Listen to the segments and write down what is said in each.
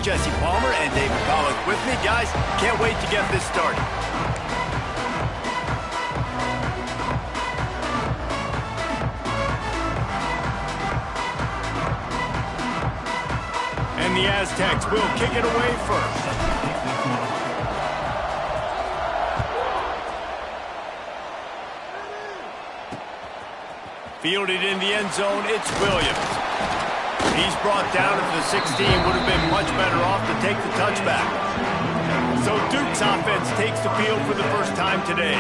Jesse Palmer and David Collins with me. Guys, can't wait to get this started. And the Aztecs will kick it away first. Fielded in the end zone, it's Williams. He's brought down at the 16. Would have been much better off to take the touchback. So Duke's offense takes the field for the first time today.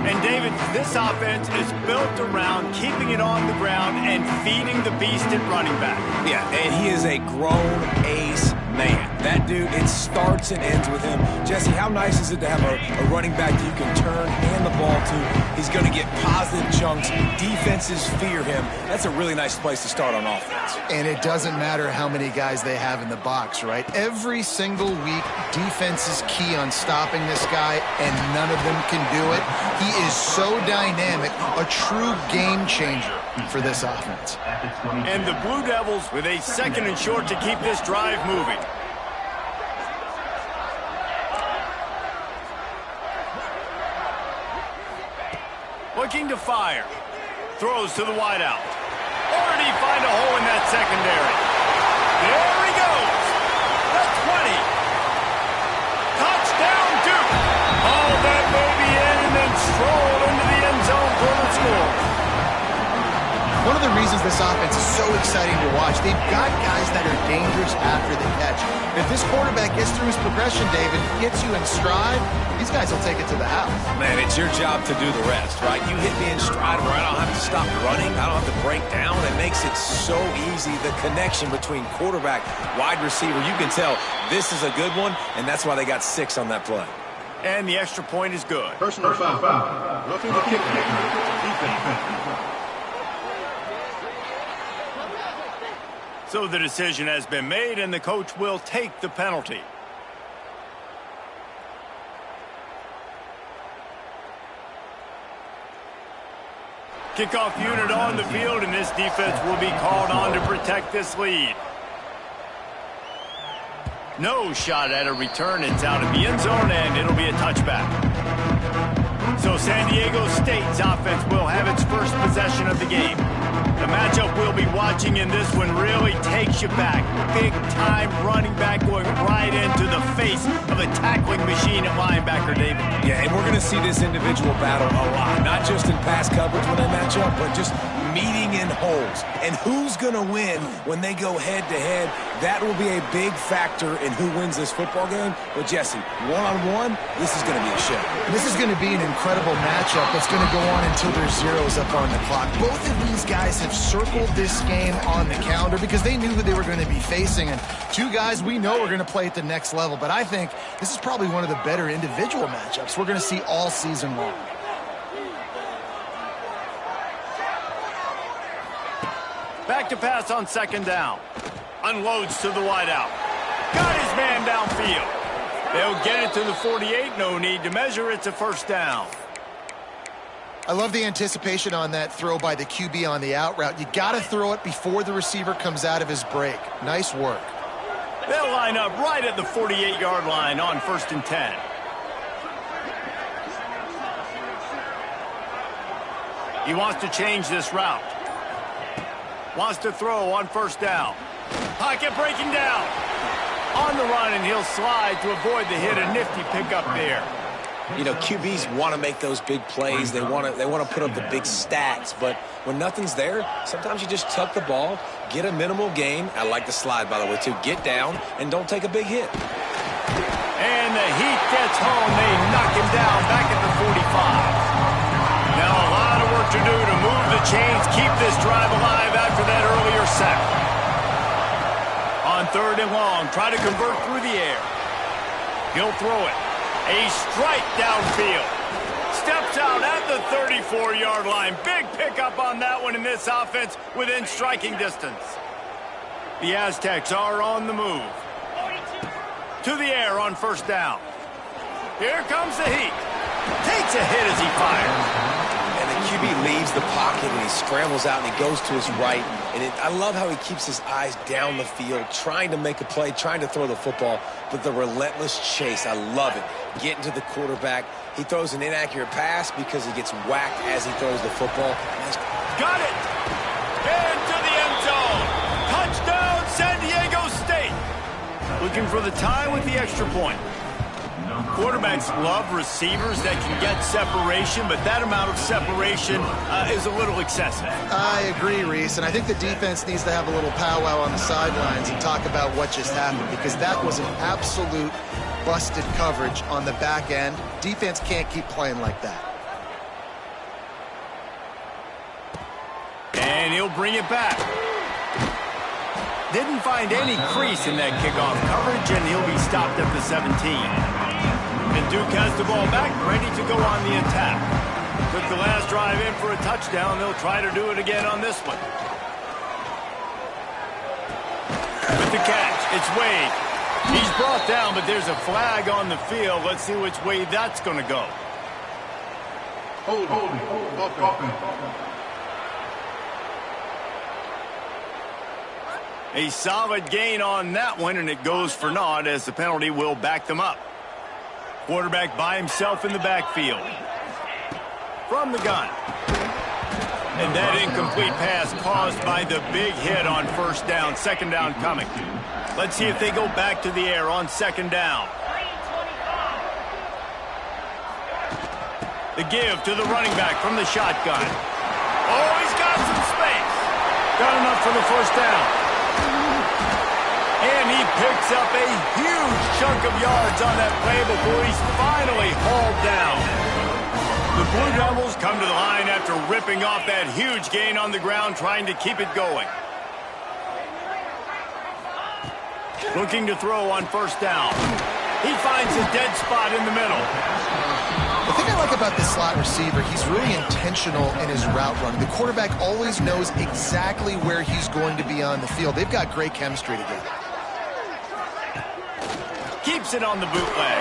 And David, this offense is built around keeping it on the ground and feeding the beast at running back. Yeah, and he is a grown ace man. That dude, it starts and ends with him. Jesse, how nice is it to have a running back that you can turn, hand the ball to? He's going to get positive chunks. Defenses fear him. That's a really nice place to start on offense. And it doesn't matter how many guys they have in the box, right? Every single week, defense is key on stopping this guy, and none of them can do it. He is so dynamic, a true game changer for this offense. And the Blue Devils with a 2nd and short to keep this drive moving. Looking to fire. Throws to the wideout. Or did he find a hole in that secondary? There he goes. The 20. Touchdown, Duke. Haul that baby in and then stroll into the end zone for the score. One of the reasons this offense is so exciting to watch, they've got guys that are dangerous after the catch. If this quarterback gets through his progression, David, gets you in stride, these guys will take it to the house. Man, it's your job to do the rest, right? You hit me in stride where I don't have to stop running. I don't have to break down. It makes it so easy. The connection between quarterback, wide receiver, you can tell this is a good one, and that's why they got 6 on that play. And the extra point is good. Personal foul. Roughing the kicker. Defense. So the decision has been made, and the coach will take the penalty. Kickoff unit on the field, and this defense will be called on to protect this lead. No shot at a return. It's out of the end zone, and it'll be a touchback. So San Diego State's offense will have its first possession of the game. The matchup we'll be watching in this one really takes you back. Big-time running back going right into the face of a tackling machine at linebacker, David. Yeah, and we're going to see this individual battle a lot. Not just in pass coverage when they match up, but just meeting in holes. And who's going to win when they go head-to-head? That will be a big factor in who wins this football game. But, Jesse, one-on-one, this is going to be a show. This is going to be an incredible matchup that's going to go on until there's zeros up on the clock. Both of these guys have circled this game on the calendar because they knew who they were going to be facing. And two guys we know are going to play at the next level. But I think this is probably one of the better individual matchups we're going to see all season long. Back to pass on 2nd down. Unloads to the wideout. Got his man downfield. They'll get it to the 48. No need to measure. It's a 1st down. I love the anticipation on that throw by the QB on the out route. You got to throw it before the receiver comes out of his break. Nice work. They'll line up right at the 48-yard line on 1st and 10. He wants to change this route. Wants to throw on 1st down. Pocket breaking down. On the run, and he'll slide to avoid the hit. A nifty pickup there. You know, QBs want to make those big plays. They want to put up the big stats. But when nothing's there, sometimes you just tuck the ball, get a minimal gain. I like the slide, by the way, too. Get down and don't take a big hit. And the Heat gets home. They knock him down back at the 45. Now a lot of work to do to move the chains, keep this drive alive after that earlier sack. On 3rd and long, try to convert through the air. He'll throw it. A strike downfield. Steps out at the 34-yard line. Big pickup on that one in this offense within striking distance. The Aztecs are on the move. To the air on 1st down. Here comes the Heat. Takes a hit as he fires. And the QB leaves the pocket and he scrambles out and he goes to his right. And I love how he keeps his eyes down the field, trying to make a play, trying to throw the football, but the relentless chase, I love it. Getting to the quarterback. He throws an inaccurate pass because he gets whacked as he throws the football. Got it! Into the end zone! Touchdown, San Diego State! Looking for the tie with the extra point. Quarterbacks love receivers that can get separation, but that amount of separation is a little excessive. I agree, Reese, and I think the defense needs to have a little powwow on the sidelines and talk about what just happened, because that was an absolute busted coverage on the back end. Defense can't keep playing like that. And he'll bring it back. Didn't find any crease in that kickoff coverage, and he'll be stopped at the 17. And Duke has the ball back, ready to go on the attack. Took the last drive in for a touchdown. They'll try to do it again on this one. With the catch, it's Wade. He's brought down, but there's a flag on the field. Let's see which way that's going to go. Hold. A solid gain on that one, and it goes for naught as the penalty will back them up. Quarterback by himself in the backfield. From the gun. And that incomplete pass caused by the big hit on first down. Second down coming. Let's see if they go back to the air on second down. The give to the running back from the shotgun. Oh, he's got some space. Got enough for the first down. And he picks up a huge chunk of yards on that play before he's finally hauled down. The Blue Devils come to the line after ripping off that huge gain on the ground, trying to keep it going. Looking to throw on first down. He finds a dead spot in the middle. The thing I like about this slot receiver, he's really intentional in his route running. The quarterback always knows exactly where he's going to be on the field. They've got great chemistry together. Keeps it on the bootleg.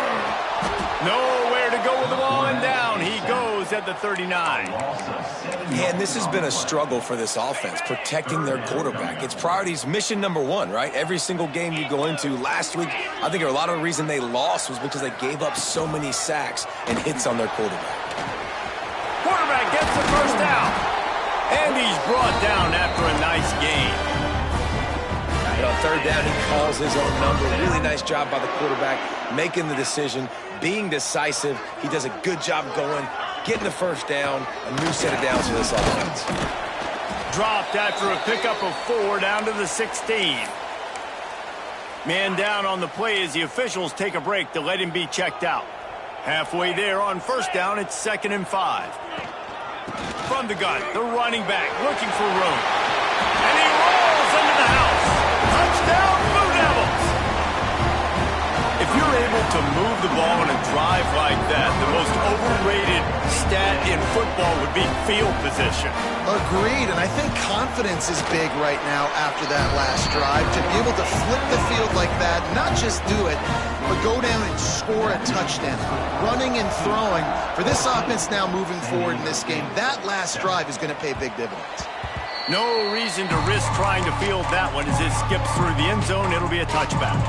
Nowhere to go with the ball, and down he goes at the 39. And this has been a struggle for this offense, protecting their quarterback. It's priorities, mission number one, right? Every single game you go into. Last week, I think a lot of the reason they lost was because they gave up so many sacks and hits on their quarterback. Quarterback gets the first down. And he's brought down after a nice gain. And on third down, he calls his own number. Really nice job by the quarterback, making the decision, being decisive. He does a good job going, getting the first down, a new set of downs for this offense. Dropped after a pickup of 4 down to the 16. Man down on the play as the officials take a break to let him be checked out. Halfway there on first down, it's 2nd and 5. From the gun, the running back looking for room. And he rolls into the house. Touchdown, Blue Devils! If you're able to move the ball in a drive like that, the most overrated stat in football would be field position. Agreed, and I think confidence is big right now after that last drive. To be able to flip the field like that, not just do it, but go down and score a touchdown. Running and throwing, for this offense now moving forward in this game, that last drive is going to pay big dividends. No reason to risk trying to field that one as it skips through the end zone. It'll be a touchback.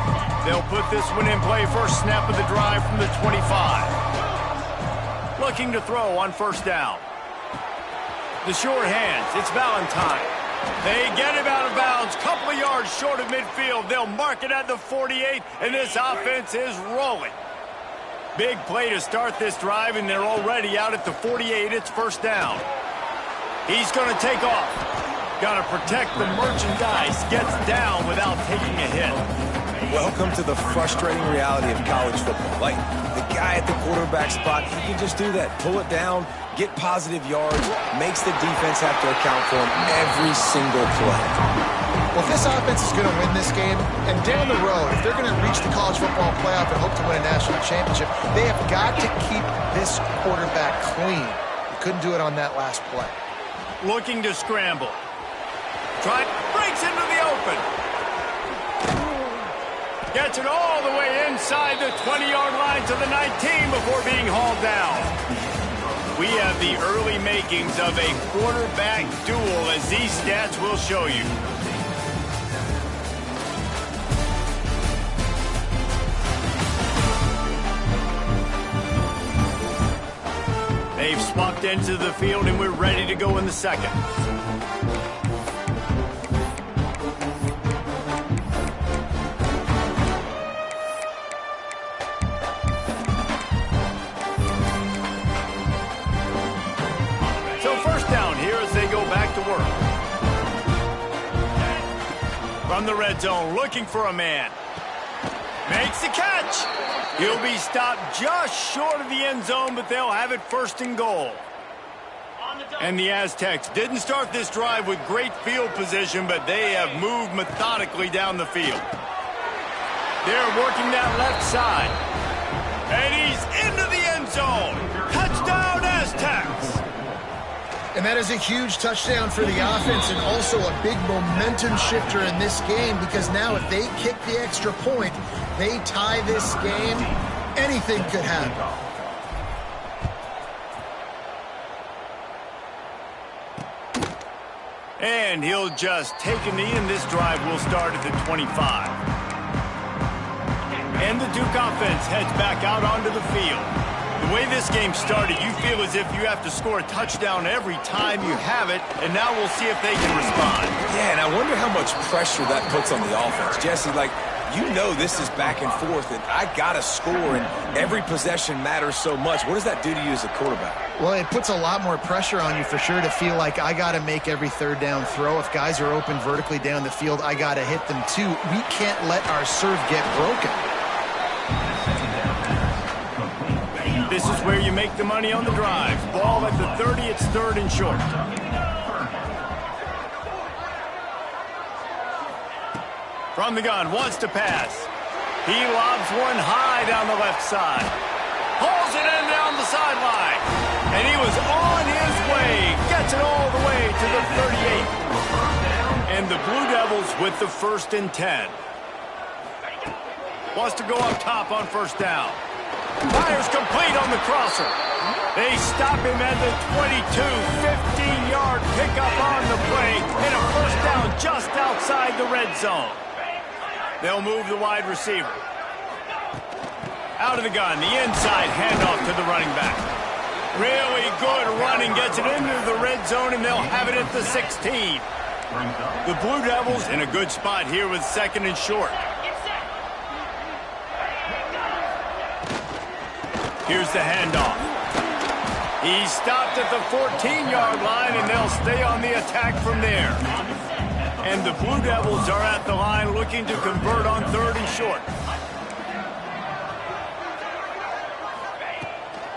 They'll put this one in play first snap of the drive from the 25. Looking to throw on first down. The short hands. It's Valentine. They get him out of bounds. Couple of yards short of midfield. They'll mark it at the 48, and this offense is rolling. Big play to start this drive, and they're already out at the 48. It's first down. He's going to take off. Got to protect the merchandise. Gets down without taking a hit. Welcome to the frustrating reality of college football. Like, the guy at the quarterback spot, he can just do that. Pull it down, get positive yards, makes the defense have to account for him every single play. Well, if this offense is going to win this game, and down the road, if they're going to reach the college football playoff and hope to win a national championship, they have got to keep this quarterback clean. They couldn't do it on that last play. Looking to scramble. Breaks into the open. Gets it all the way inside the 20-yard line to the 19 before being hauled down. we have the early makings of a quarterback duel, as these stats will show you. They've swapped into the field, and we're ready to go in the second. So first down here as they go back to work. From the red zone, looking for a man. Makes the catch. He'll be stopped just short of the end zone, but they'll have it first and goal. And the Aztecs didn't start this drive with great field position, but they have moved methodically down the field. They're working that left side. And he's into the end zone. Touchdown, Aztecs! And that is a huge touchdown for the offense and also a big momentum shifter in this game, because now if they kick the extra point, they tie this game, anything could happen. And he'll just take a knee, and this drive will start at the 25. And the Duke offense heads back out onto the field. The way this game started, you feel as if you have to score a touchdown every time you have it, and now we'll see if they can respond. Yeah, and I wonder how much pressure that puts on the offense. Jesse, like, you know this is back and forth, and I got to score, and every possession matters so much. What does that do to you as a quarterback? Well, it puts a lot more pressure on you for sure to feel like I got to make every third down throw. If guys are open vertically down the field, I got to hit them too. We can't let our serve get broken. This is where you make the money on the drive. Ball at the 30, it's third and short. From the gun, wants to pass. He lobs one high down the left side. Hauls it in down the sideline. And he was on his way. Gets it all the way to the 38. And the Blue Devils with the 1st and 10. Wants to go up top on first down. Fires complete on the crosser. They stop him at the 22, 15-yard pickup on the play, and a first down just outside the red zone. They'll move the wide receiver. Out of the gun, the inside handoff to the running back. Really good running, gets it into the red zone, and they'll have it at the 16. The Blue Devils in a good spot here with 2nd and short. Here's the handoff. He's stopped at the 14-yard line, and they'll stay on the attack from there. And the Blue Devils are at the line looking to convert on 3rd and short.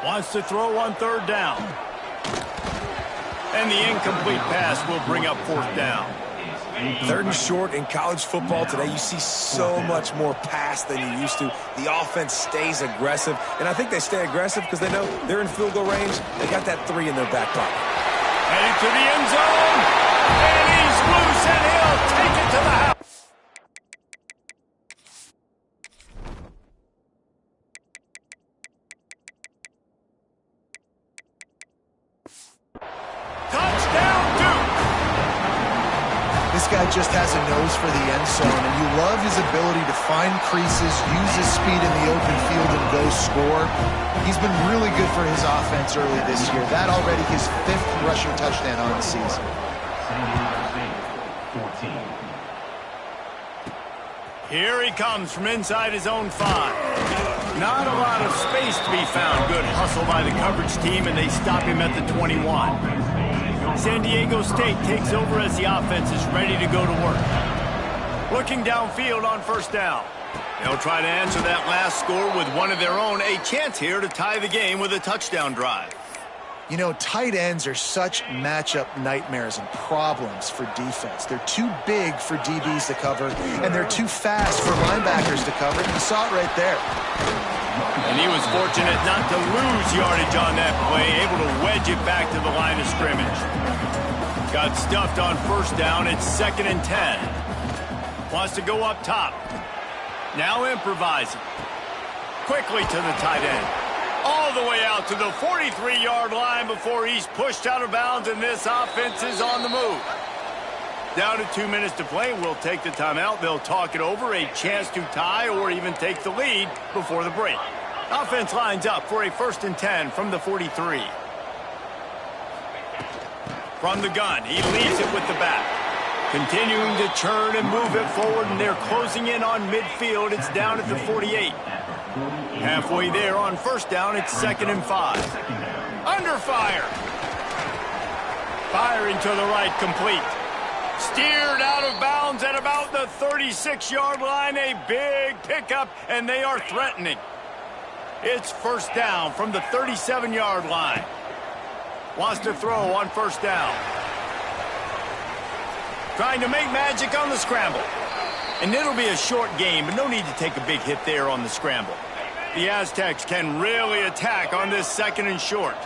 Wants to throw on 3rd down. And the incomplete pass will bring up 4th down. 3rd and short in college football today, you see so much more pass than you used to. The offense stays aggressive, and I think they stay aggressive because they know they're in field goal range. They got that 3 in their back pocket. Heading to the end zone, and he's loose, and he'll take it to the house. Touchdown, Duke! This guy just has a nose for the end zone, and you love his ability to find creases, use his speed in the open field, and go score. He's been really good for his offense early this year. That already his 5th rushing touchdown on the season. Here he comes from inside his own 5. Not a lot of space to be found. Good hustle by the coverage team, and they stop him at the 21. San Diego State takes over as the offense is ready to go to work. Looking downfield on first down. They'll try to answer that last score with one of their own. A chance here to tie the game with a touchdown drive. You know, tight ends are such matchup nightmares and problems for defense. They're too big for DBs to cover, and they're too fast for linebackers to cover. You saw it right there. And he was fortunate not to lose yardage on that play, able to wedge it back to the line of scrimmage. Got stuffed on first down. It's 2nd and 10. Wants to go up top. Now improvising. Quickly to the tight end. All the way out to the 43-yard line before he's pushed out of bounds, and this offense is on the move. Down to 2 minutes to play. We'll take the timeout. They'll talk it over, a chance to tie or even take the lead before the break. Offense lines up for a 1st and 10 from the 43. From the gun, he leaves it with the back. Continuing to churn and move it forward, and they're closing in on midfield. It's down at the 48. Halfway there on 1st down, it's 2nd and 5. Under fire. Firing to the right, complete. Steered out of bounds at about the 36-yard line. A big pickup, and they are threatening. It's 1st down from the 37-yard line. Wants to throw on 1st down. Trying to make magic on the scramble. And it'll be a short game, but no need to take a big hit there on the scramble. The Aztecs can really attack on this 2nd and short.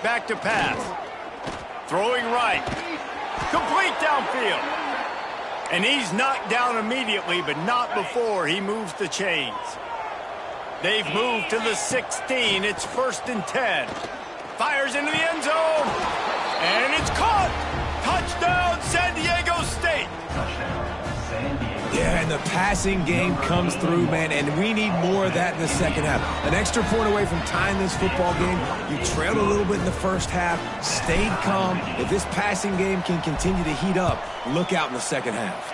Back to pass. Throwing right. Complete downfield. And he's knocked down immediately, but not before he moves the chains. They've moved to the 16. It's 1st and 10. Fires into the end zone. And it's caught. Touchdown, San Diego State. Yeah, and the passing game comes through, man, and we need more of that in the 2nd half. An extra point away from tying this football game. You trailed a little bit in the 1st half, stayed calm. If this passing game can continue to heat up, look out in the 2nd half.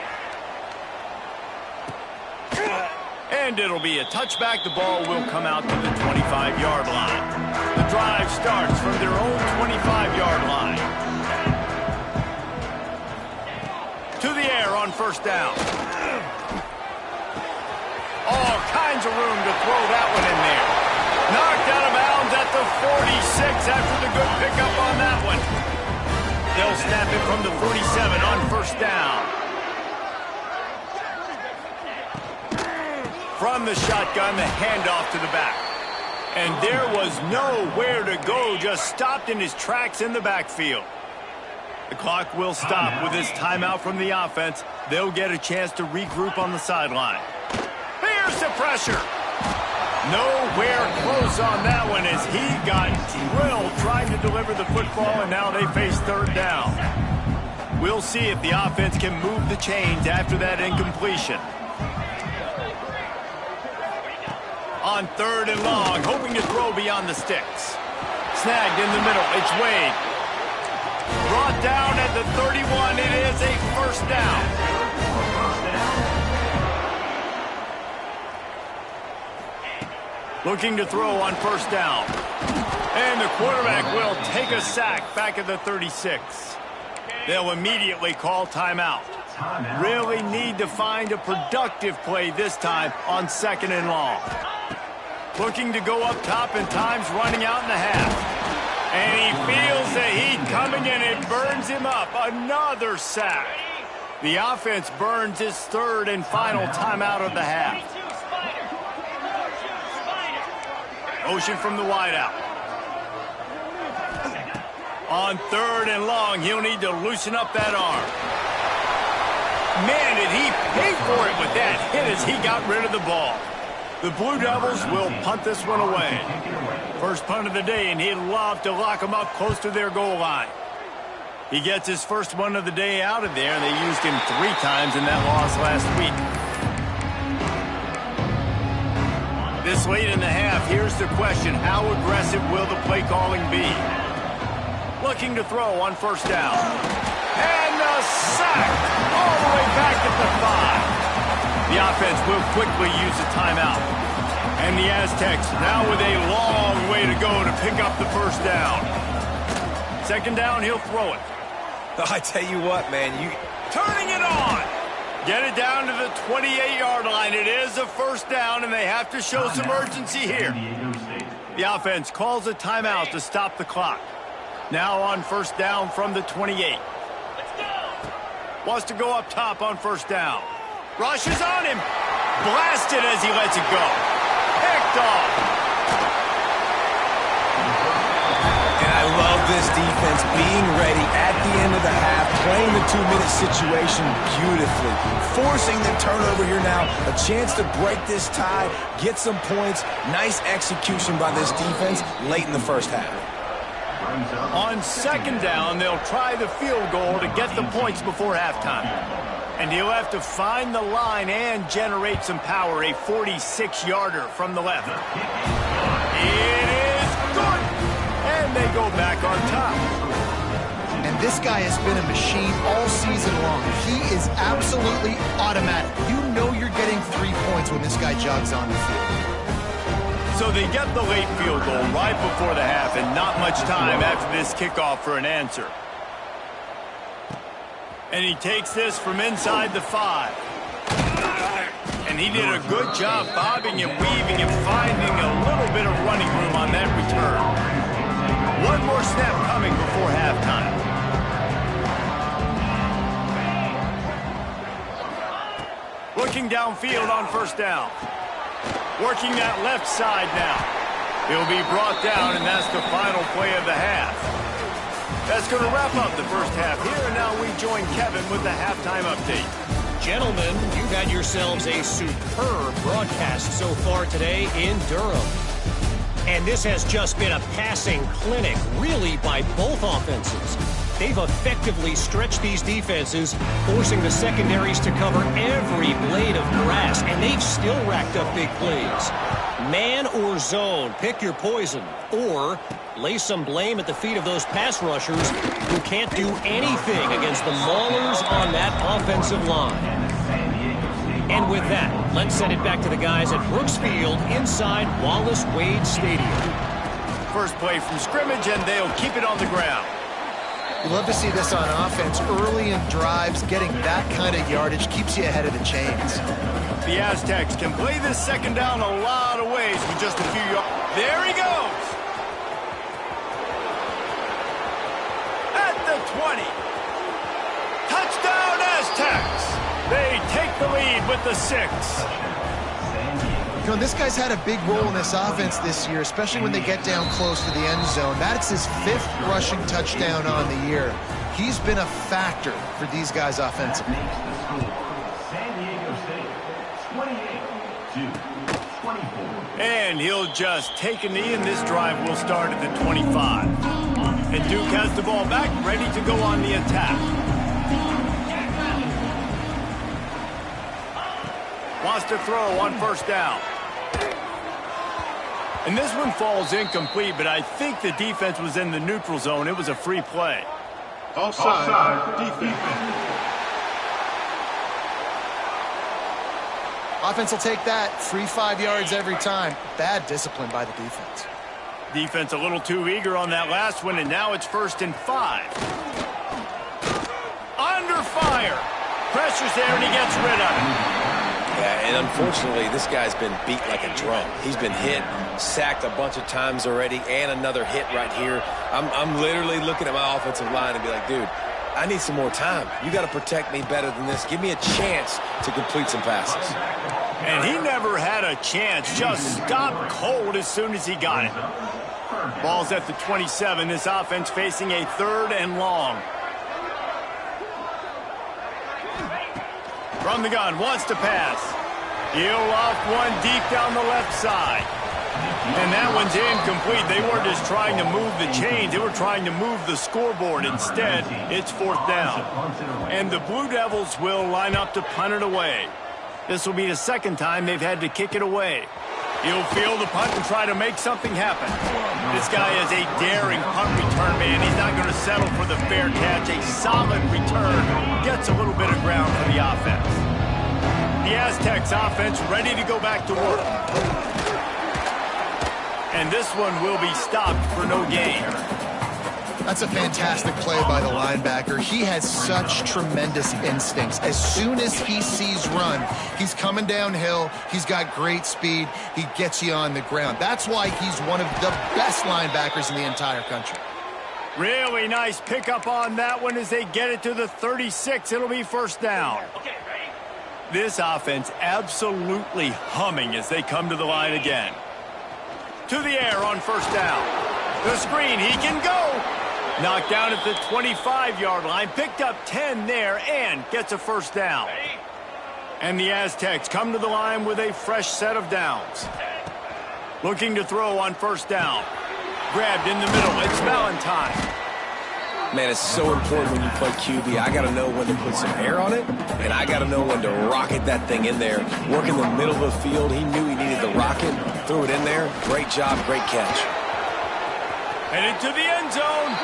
And it'll be a touchback. The ball will come out to the 25-yard line. The drive starts from their own 25-yard line. To the air on 1st down. All kinds of room to throw that one in there. Knocked out of bounds at the 46 after the good pickup on that one. They'll snap it from the 47 on 1st down. From the shotgun, the handoff to the back. And there was nowhere to go, just stopped in his tracks in the backfield. The clock will stop with this timeout from the offense. They'll get a chance to regroup on the sideline. Here's the pressure. Nowhere close on that one as he got drilled trying to deliver the football, and now they face 3rd down. We'll see if the offense can move the chains after that incompletion. On 3rd and long, hoping to throw beyond the sticks. Snagged in the middle, it's Wade. Brought down at the 31, it is a 1st down. Looking to throw on 1st down. And the quarterback will take a sack back at the 36. They'll immediately call timeout. Really need to find a productive play this time on 2nd and long. Looking to go up top, and time's running out in the half. And he feels the heat coming, and it burns him up. Another sack. The offense burns its 3rd and final timeout of the half. Motion from the wideout. On 3rd and long, he'll need to loosen up that arm. Man, did he pay for it with that hit as he got rid of the ball. The Blue Devils will punt this one away. First punt of the day, and he'd love to lock them up close to their goal line. He gets his first one of the day out of there. They used him 3 times in that loss last week. This late in the half, here's the question. How aggressive will the play calling be? Looking to throw on 1st down. And a sack all the way back at the 5. The offense will quickly use a timeout. And the Aztecs now with a long way to go to pick up the 1st down. 2nd down, he'll throw it. I tell you what, man, Turning it on. Get it down to the 28-yard line. It is a 1st down, and they have to show some urgency here. The offense calls a timeout to stop the clock. Now on 1st down from the 28. Wants to go up top on 1st down. Rushes on him. Blasted as he lets it go. Picked off. And I love this defense being ready at the end of the half, playing the 2-minute situation beautifully, forcing the turnover here now, a chance to break this tie, get some points. Nice execution by this defense late in the first half. On second down, they'll try the field goal to get the points before halftime. And he'll have to find the line and generate some power, a 46-yarder from the left. It is good! And they go back on top. And this guy has been a machine all season long. He is absolutely automatic. You know you're getting 3 points when this guy jogs on the field. So they get the late field goal right before the half and not much time after this kickoff for an answer. And he takes this from inside the 5. And he did a good job bobbing and weaving and finding a little bit of running room on that return. One more snap coming before halftime. Looking downfield on first down. Working that left side now. He'll be brought down, and that's the final play of the half. That's going to wrap up the first half here, and now we join Kevin with the halftime update. Gentlemen, you've had yourselves a superb broadcast so far today in Durham. And this has just been a passing clinic, really, by both offenses. They've effectively stretched these defenses, forcing the secondaries to cover every blade of grass, and they've still racked up big plays. Man or zone, pick your poison, or lay some blame at the feet of those pass rushers who can't do anything against the maulers on that offensive line. And with that, let's send it back to the guys at Brooks Field inside Wallace Wade Stadium. First play from scrimmage, and they'll keep it on the ground. You love to see this on offense. Early in drives, getting that kind of yardage keeps you ahead of the chains. The Aztecs can play this second down a lot of ways with just a few yards. There he goes! At the 20. Touchdown Aztecs! They take the lead with the 6. You know, this guy's had a big role in this offense this year, especially when they get down close to the end zone. That's his 5th rushing touchdown on the year. He's been a factor for these guys offensively. And he'll just take a knee, and this drive will start at the 25. And Duke has the ball back, ready to go on the attack. Wants to throw on first down. And this one falls incomplete, but I think the defense was in the neutral zone. It was a free play. Offside, defense. Offense will take that. Free 5 yards every time. Bad discipline by the defense. Defense a little too eager on that last one, and now it's 1st and 5. Under fire. Pressure's there, and he gets rid of it. Yeah, and unfortunately, this guy's been beat like a drum. He's been hit, sacked a bunch of times already, and another hit right here. I'm literally looking at my offensive line and be like, dude, I need some more time. You got to protect me better than this. Give me a chance to complete some passes. And he never had a chance. Just stopped cold as soon as he got it. Ball's at the 27. This offense facing a 3rd and long. From the gun, wants to pass. He'll off one deep down the left side. And that one's incomplete. They weren't just trying to move the chains. They were trying to move the scoreboard. Instead, it's 4th down. And the Blue Devils will line up to punt it away. This will be the 2nd time they've had to kick it away. He'll field the punt and try to make something happen. This guy is a daring punt return man. He's not going to settle for the fair catch. A solid return gets a little bit of ground for the offense. The Aztecs offense ready to go back to work. And this one will be stopped for no gain. That's a fantastic play by the linebacker. He has such tremendous instincts. As soon as he sees run, he's coming downhill. He's got great speed. He gets you on the ground. That's why he's one of the best linebackers in the entire country. Really nice pickup on that one as they get it to the 36. It'll be 1st down. This offense absolutely humming as they come to the line again. To the air on 1st down. The screen, he can go. Knocked down at the 25-yard line, picked up 10 there, and gets a first down. And the Aztecs come to the line with a fresh set of downs. Looking to throw on first down. Grabbed in the middle, it's Valentine. Man, it's so important when you play QB. I got to know when to put some air on it, and I got to know when to rocket that thing in there. Work in the middle of the field. He knew he needed the rocket, threw it in there. Great job, great catch. Headed to the end zone,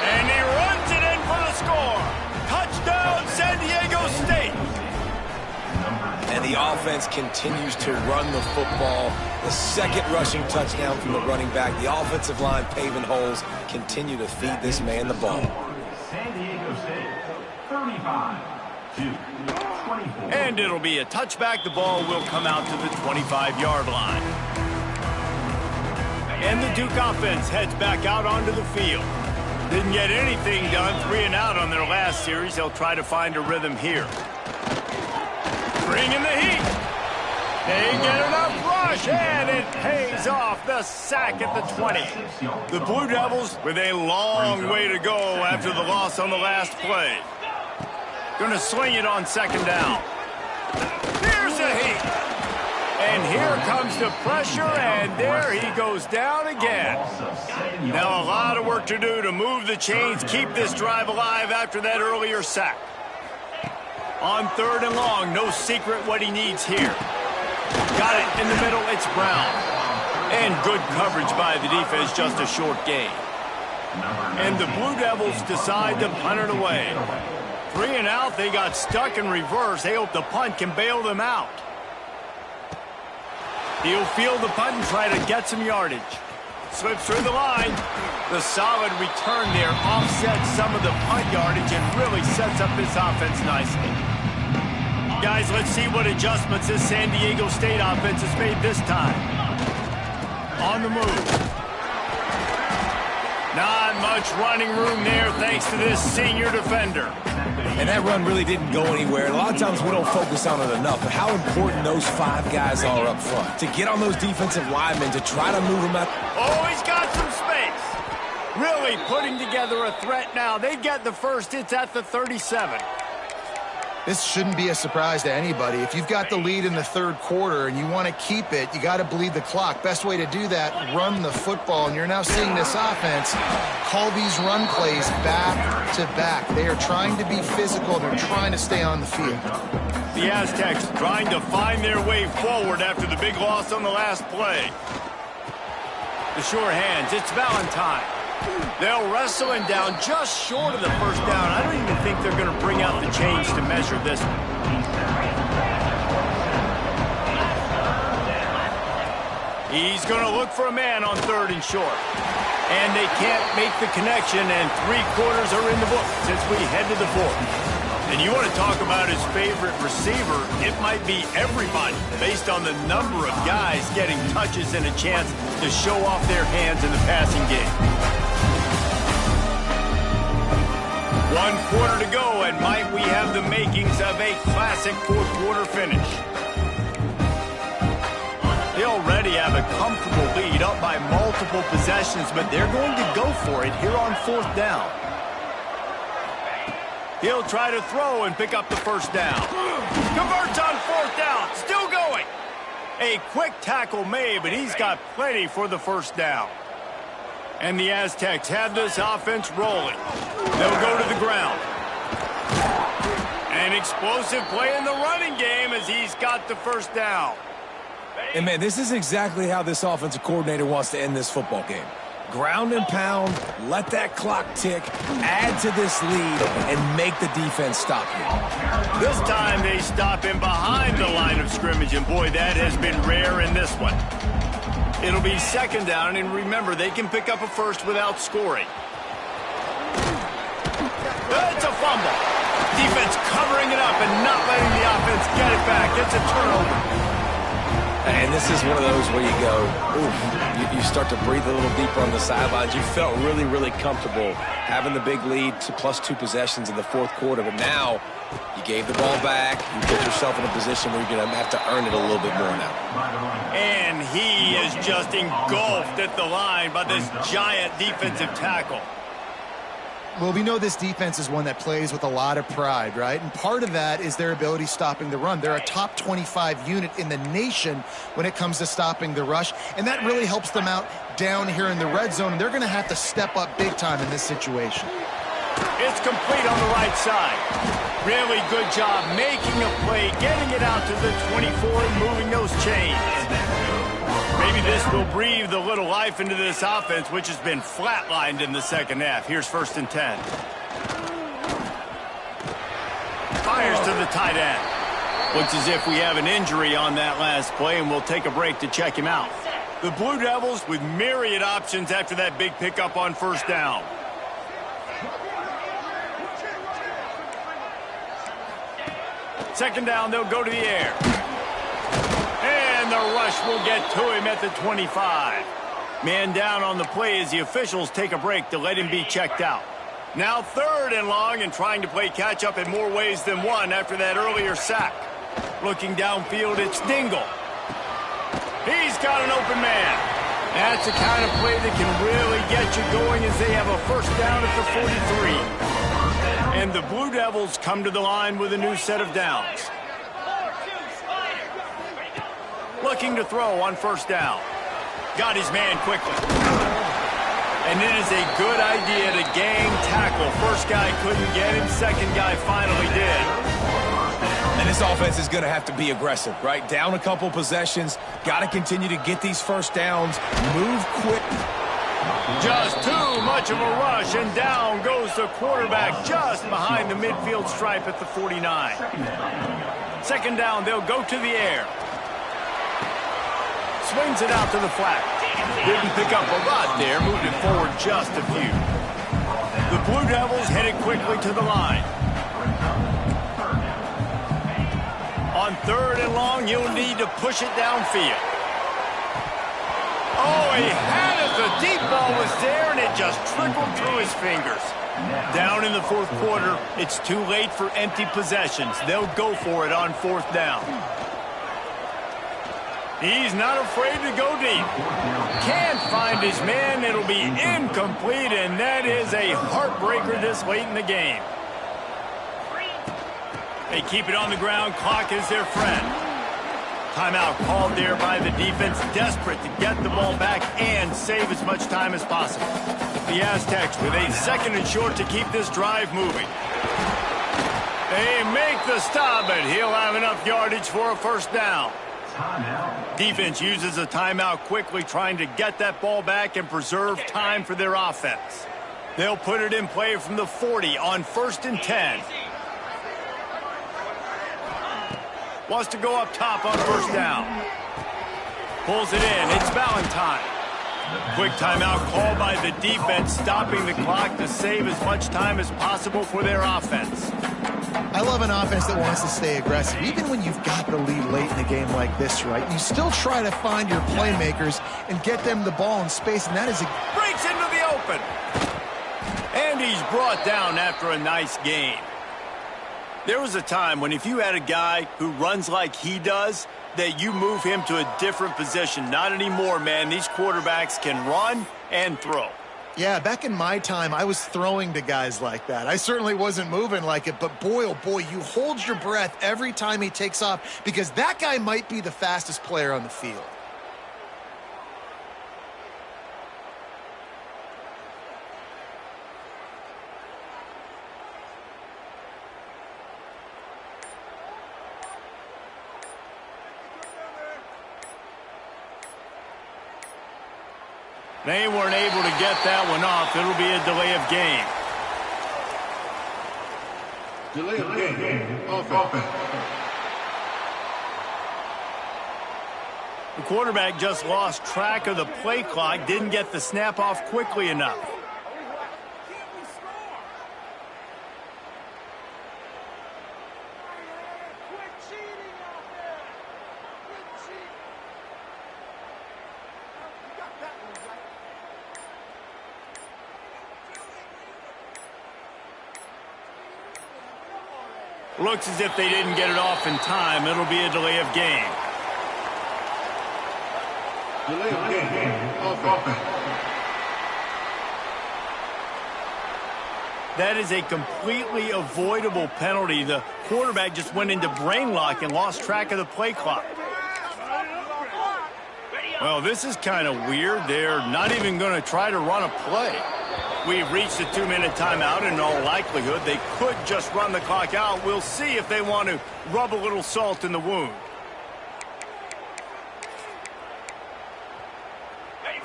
and he runs it in for the score. Touchdown, San Diego State. And the offense continues to run the football. The second rushing touchdown from the running back. The offensive line paving holes. Continue to feed this man the ball. San Diego State, 35-24. And it'll be a touchback. The ball will come out to the 25-yard line. And the Duke offense heads back out onto the field. Didn't get anything done, 3 and out on their last series. They'll try to find a rhythm here. Bring in the heat. They get enough rush, and it pays off. The sack at the 20. The Blue Devils with a long way to go after the loss on the last play. Going to swing it on second down. Here's the heat. And here comes the pressure, and there he goes down again. Now a lot of work to do to move the chains, keep this drive alive after that earlier sack. On 3rd and long, no secret what he needs here. Got it in the middle, it's Brown. And good coverage by the defense, just a short gain. And the Blue Devils decide to punt it away. 3 and out, they got stuck in reverse. They hope the punt can bail them out. He'll field the punt and try to get some yardage. Slips through the line. The solid return there offsets some of the punt yardage and really sets up this offense nicely. Guys, let's see what adjustments this San Diego State offense has made this time. On the move. Not much running room there thanks to this senior defender. And that run really didn't go anywhere. A lot of times we don't focus on it enough, but how important those 5 guys are up front. To get on those defensive linemen, to try to move them out. Oh, he's got some space. Really putting together a threat now. They get the first. It's at the 37. This shouldn't be a surprise to anybody. If you've got the lead in the 3rd quarter and you want to keep it, you got to bleed the clock. Best way to do that, run the football. And you're now seeing this offense call these run plays back to back. They are trying to be physical. They're trying to stay on the field. The Aztecs trying to find their way forward after the big loss on the last play. The sure hands, it's Valentine. They'll wrestle him down just short of the first down. I don't even think they're going to bring out the chains to measure this one. He's going to look for a man on 3rd and short. And they can't make the connection, and 3 quarters are in the book since we head to the 4th. And you want to talk about his favorite receiver, it might be everybody based on the number of guys getting touches and a chance to show off their hands in the passing game. 1 quarter to go, and might we have the makings of a classic 4th quarter finish. They already have a comfortable lead up by multiple possessions, but they're going to go for it here on 4th down. He'll try to throw and pick up the first down. Converts on 4th down, still going. A quick tackle made, but he's got plenty for the first down. And the Aztecs have this offense rolling. They'll go to the ground. An explosive play in the running game as he's got the first down. And, man, this is exactly how this offensive coordinator wants to end this football game. Ground and pound, let that clock tick, add to this lead, and make the defense stop you. This time they stop him behind the line of scrimmage, and boy, that has been rare in this one. It'll be 2nd down, and remember, they can pick up a first without scoring. It's a fumble. Defense covering it up and not letting the offense get it back. It's a turnover. And this is one of those where you go, oof, you start to breathe a little deeper on the sidelines. You felt really, really comfortable having the big lead to +2 possessions in the 4th quarter. But now you gave the ball back. You put yourself in a position where you're going to have to earn it a little bit more now. And he is just engulfed at the line by this giant defensive tackle. Well, we know this defense is one that plays with a lot of pride, right? And part of that is their ability stopping the run. They're a top 25 unit in the nation when it comes to stopping the rush, and that really helps them out down here in the red zone, and they're going to have to step up big time in this situation. It's complete on the right side. Really good job making a play, getting it out to the 24 and moving those chains. Maybe this will breathe a little life into this offense, which has been flatlined in the second half. Here's 1st and 10. Fires to the tight end. Looks as if we have an injury on that last play, and we'll take a break to check him out. The Blue Devils with myriad options after that big pickup on 1st down. Second down, they'll go to the air. And the rush will get to him at the 25. Man down on the play as the officials take a break to let him be checked out. Now 3rd and long and trying to play catch-up in more ways than one after that earlier sack. Looking downfield, it's Dingle. He's got an open man. That's the kind of play that can really get you going as they have a 1st down at the 43. And the Blue Devils come to the line with a new set of downs. Looking to throw on 1st down. Got his man quickly. And it is a good idea to gang tackle. First guy couldn't get him. Second guy finally did. And this offense is going to have to be aggressive, right? Down a couple possessions. Got to continue to get these 1st downs. Move quick. Just too much of a rush, and down goes the quarterback just behind the midfield stripe at the 49. 2nd down, they'll go to the air. Swings it out to the flat. Didn't pick up a lot there, moved it forward just a few. The Blue Devils headed quickly to the line. On 3rd and long, you'll need to push it downfield. Oh, he had it. The deep ball was there, and it just trickled through his fingers. Down in the 4th quarter, it's too late for empty possessions. They'll go for it on 4th down. He's not afraid to go deep. Can't find his man. It'll be incomplete, and that is a heartbreaker this late in the game. They keep it on the ground. Clock is their friend. Timeout called there by the defense, desperate to get the ball back and save as much time as possible. The Aztecs with a 2nd and short to keep this drive moving. They make the stop, but he'll have enough yardage for a 1st down. Defense uses a timeout quickly, trying to get that ball back and preserve time for their offense. They'll put it in play from the 40 on 1st and 10. Wants to go up top on 1st down. Pulls it in. It's Valentine. Quick timeout called by the defense, stopping the clock to save as much time as possible for their offense. I love an offense that wants to stay aggressive. Even when you've got the lead late in a game like this, right? You still try to find your playmakers and get them the ball in space, and that is a... Breaks into the open. And he's brought down after a nice gain. There was a time when if you had a guy who runs like he does, that you move him to a different position. Not anymore, man. These quarterbacks can run and throw. Yeah, back in my time, I was throwing to guys like that. I certainly wasn't moving like it, but boy, oh boy, you hold your breath every time he takes off because that guy might be the fastest player on the field. They weren't able to get that one off. It'll be a delay of game. Delay of game. Offense. The quarterback just lost track of the play clock, didn't get the snap off quickly enough. Looks as if they didn't get it off in time. It'll be a delay of game. Delay of game. Offense. That is a completely avoidable penalty. The quarterback just went into brain lock and lost track of the play clock. Well, this is kind of weird. They're not even going to try to run a play. We've reached a 2-minute timeout, and in all likelihood, they could just run the clock out. We'll see if they want to rub a little salt in the wound.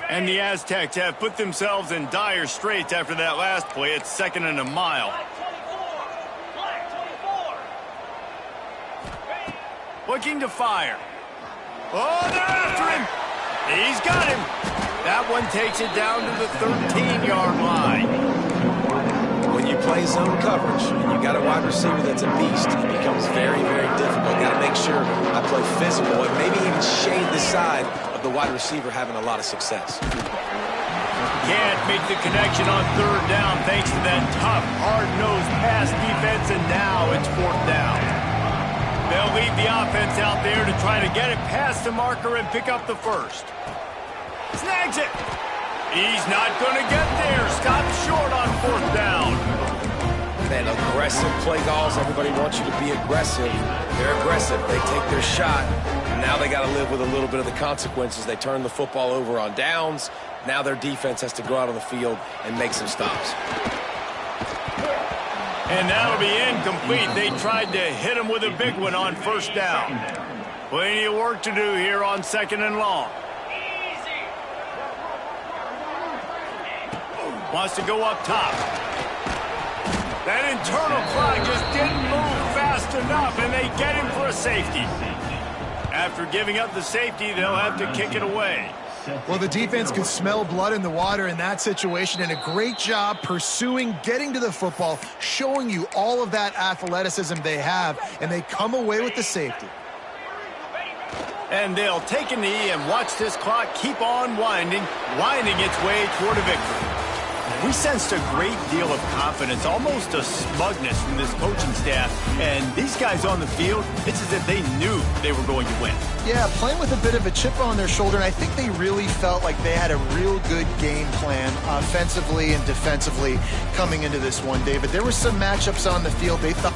And the Aztecs have put themselves in dire straits after that last play. It's 2nd and a mile. Looking to fire. Oh, they're after him. He's got him. That one takes it down to the 13-yard line. When you play zone coverage and you got a wide receiver that's a beast, it becomes very, very difficult. Got to make sure I play physical and maybe even shade the side of the wide receiver having a lot of success. Can't make the connection on 3rd down thanks to that tough, hard-nosed pass defense, and now it's 4th down. They'll leave the offense out there to try to get it past the marker and pick up the first. Snags it. He's not going to get there. Stopped short on 4th down. Man, aggressive play calls. Everybody wants you to be aggressive. They're aggressive. They take their shot. And now they got to live with a little bit of the consequences. They turn the football over on downs. Now their defense has to go out on the field and make some stops. And that'll be incomplete. They tried to hit him with a big one on 1st down. Plenty of work to do here on 2nd and long. Wants to go up top. That internal clock just didn't move fast enough, and they get him for a safety. After giving up the safety, they'll have to kick it away. Well, the defense could smell blood in the water in that situation, and a great job pursuing, getting to the football, showing you all of that athleticism they have, and they come away with the safety. And they'll take a knee and watch this clock keep on winding its way toward a victory. We sensed a great deal of confidence, almost a smugness from this coaching staff. And these guys on the field, it's as if they knew they were going to win. Yeah, playing with a bit of a chip on their shoulder, and I think they really felt like they had a real good game plan offensively and defensively coming into this one, David. There were some matchups on the field they thought